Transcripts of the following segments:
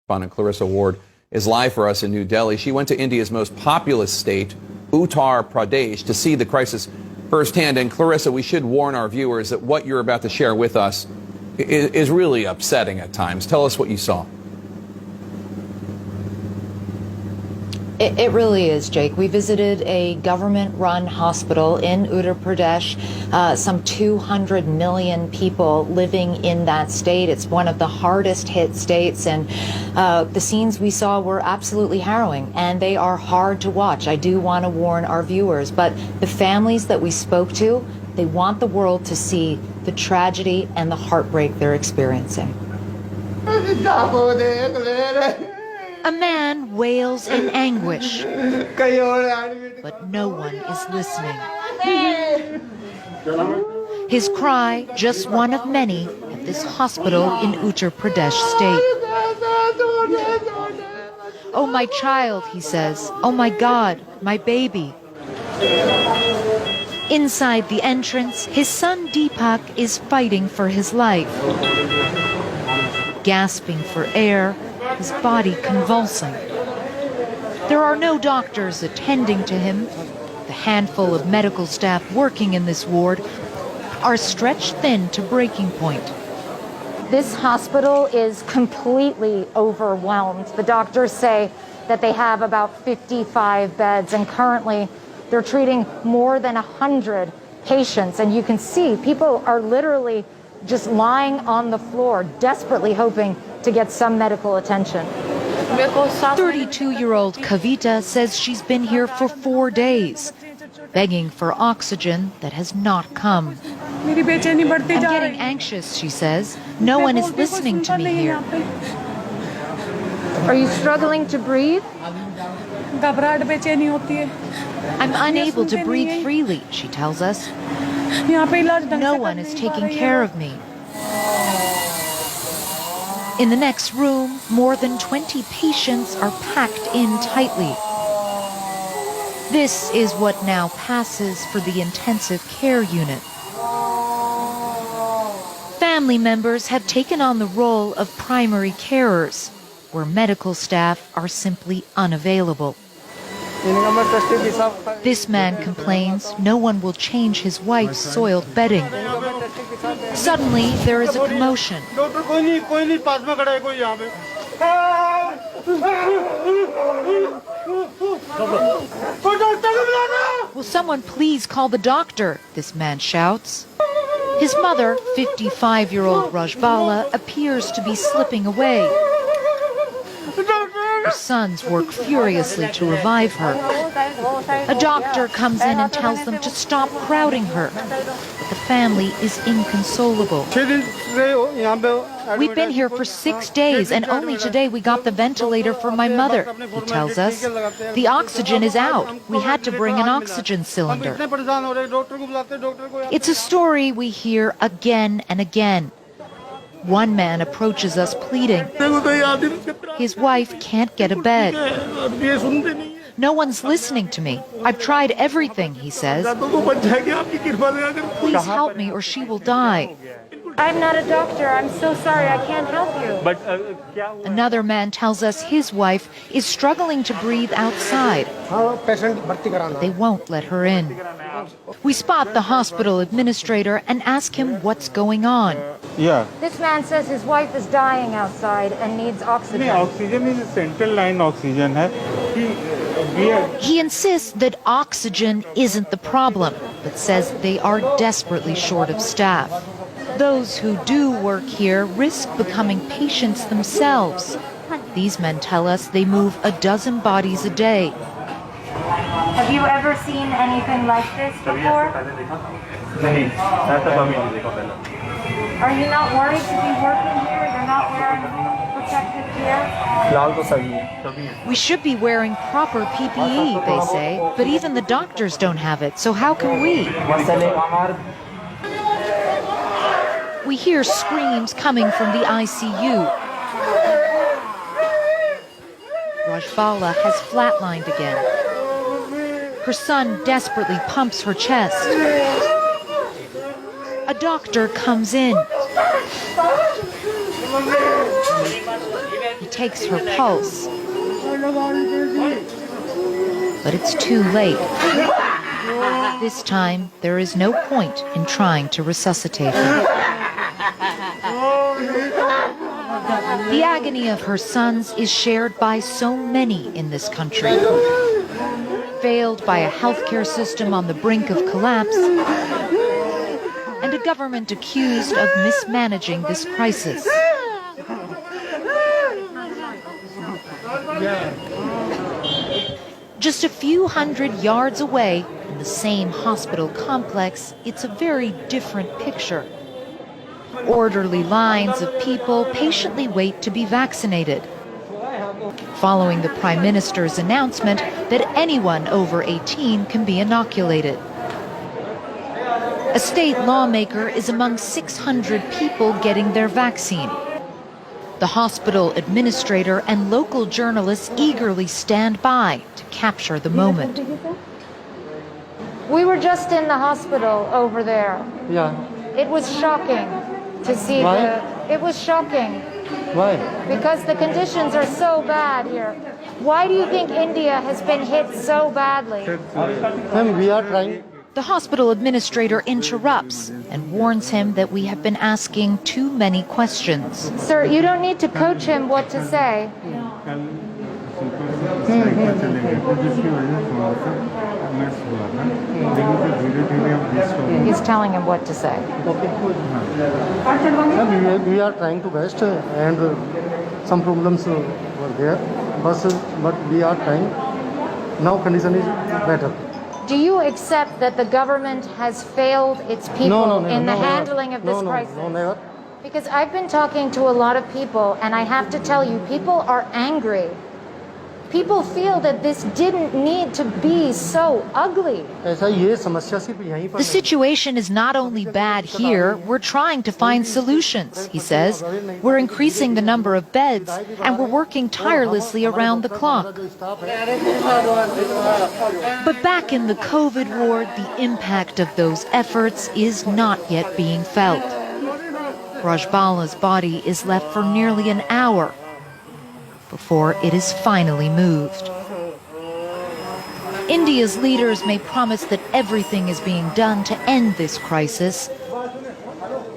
Correspondent Clarissa Ward is live for us in New Delhi. She went to India's most populous state, Uttar Pradesh, to see the crisis firsthand. And Clarissa, we should warn our viewers that what you're about to share with us is really upsetting at times. Tell us what you saw. It really is, Jake. We visited a government-run hospital in Uttar Pradesh. Some 200 million people living in that state. It's one of the hardest hit states, and the scenes we saw were absolutely harrowing, and they are hard to watch. I do want to warn our viewers, but the families that we spoke to, they want the world to see the tragedy and the heartbreak they're experiencing. A man wails in anguish, but no one is listening. His cry, just one of many at this hospital in Uttar Pradesh state. "Oh, my child," he says. "Oh, my God, my baby." Inside the entrance, his son Deepak is fighting for his life. Gasping for air, his body convulsing. There are no doctors attending to him. The handful of medical staff working in this ward are stretched thin to breaking point. This hospital is completely overwhelmed. The doctors say that they have about 55 beds, and currently they're treating more than 100 patients. And you can see people are literally just lying on the floor, desperately hoping to get some medical attention. 32-year-old Kavita says she's been here for 4 days, begging for oxygen that has not come. "I'm getting anxious," she says. "No one is listening to me here." "Are you struggling to breathe?" "I'm unable to breathe freely," she tells us. "No one is taking care of me." In the next room, more than 20 patients are packed in tightly. This is what now passes for the intensive care unit. Family members have taken on the role of primary carers, where medical staff are simply unavailable. This man complains no one will change his wife's soiled bedding. Suddenly, there is a commotion. "Will someone please call the doctor?" this man shouts. His mother, 55-year-old Rajbala, appears to be slipping away. Her sons work furiously to revive her. A doctor comes in and tells them to stop crowding her. But the family is inconsolable. "We've been here for 6 days, and only today we got the ventilator for my mother," he tells us. "The oxygen is out. We had to bring an oxygen cylinder." It's a story we hear again and again. One man approaches us pleading. His wife can't get a bed. "No one's listening to me. I've tried everything," he says. "Please help me or she will die." "I'm not a doctor. I'm so sorry. I can't help you." Another man tells us his wife is struggling to breathe outside. They won't let her in. We spot the hospital administrator and ask him what's going on. This man says his wife is dying outside and needs oxygen. Oxygen is a central line oxygen. He insists that oxygen isn't the problem, but says they are desperately short of staff. Those who do work here risk becoming patients themselves. These men tell us they move a dozen bodies a day. Have you ever seen anything like this before? Are you not worried to be working here? You're not wearing protective gear? We should be wearing proper PPE, they say, but even the doctors don't have it, so how can we? We hear screams coming from the ICU. Rajbala has flatlined again. Her son desperately pumps her chest. A doctor comes in. He takes her pulse. But it's too late. This time, there is no point in trying to resuscitate her. The agony of her sons is shared by so many in this country. Failed by a healthcare system on the brink of collapse, and a government accused of mismanaging this crisis. Just a few hundred yards away, in the same hospital complex, it's a very different picture. Orderly lines of people patiently wait to be vaccinated, following the Prime Minister's announcement that anyone over 18 can be inoculated. A state lawmaker is among 600 people getting their vaccine. The hospital administrator and local journalists eagerly stand by to capture the moment. We were just in the hospital over there. Yeah. It was shocking to see it was shocking. Why? Because the conditions are so bad here. Why do you think India has been hit so badly? Ma'am, we are trying. The hospital administrator interrupts and warns him that we have been asking too many questions. Sir, you don't need to coach him what to say. He's telling him what to say. We are trying to best, and some problems were there, but we are trying. Now condition is better. Do you accept that the government has failed its people in the handling of this crisis? No, never. Because I've been talking to a lot of people, and I have to tell you, people are angry. People feel that this didn't need to be so ugly. The situation is not only bad here, we're trying to find solutions, he says. We're increasing the number of beds, and we're working tirelessly around the clock. But back in the COVID ward, the impact of those efforts is not yet being felt. Rajbala's body is left for nearly an hour before it is finally moved. India's leaders may promise that everything is being done to end this crisis,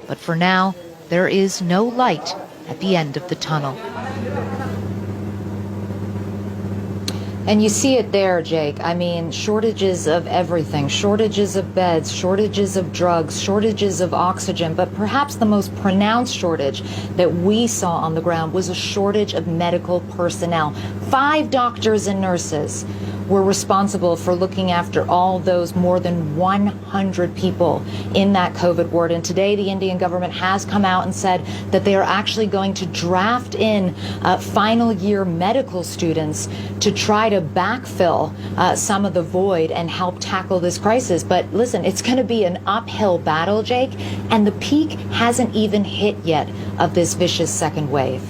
but for now, there is no light at the end of the tunnel. And you see it there, Jake. I mean, shortages of everything, shortages of beds, shortages of drugs, shortages of oxygen. But perhaps the most pronounced shortage that we saw on the ground was a shortage of medical personnel. 5 doctors and nurses were responsible for looking after all those more than 100 people in that COVID ward. And today, the Indian government has come out and said that they are actually going to draft in final year medical students to try to backfill some of the void and help tackle this crisis. But listen, it's going to be an uphill battle, Jake, and the peak hasn't even hit yet of this vicious second wave.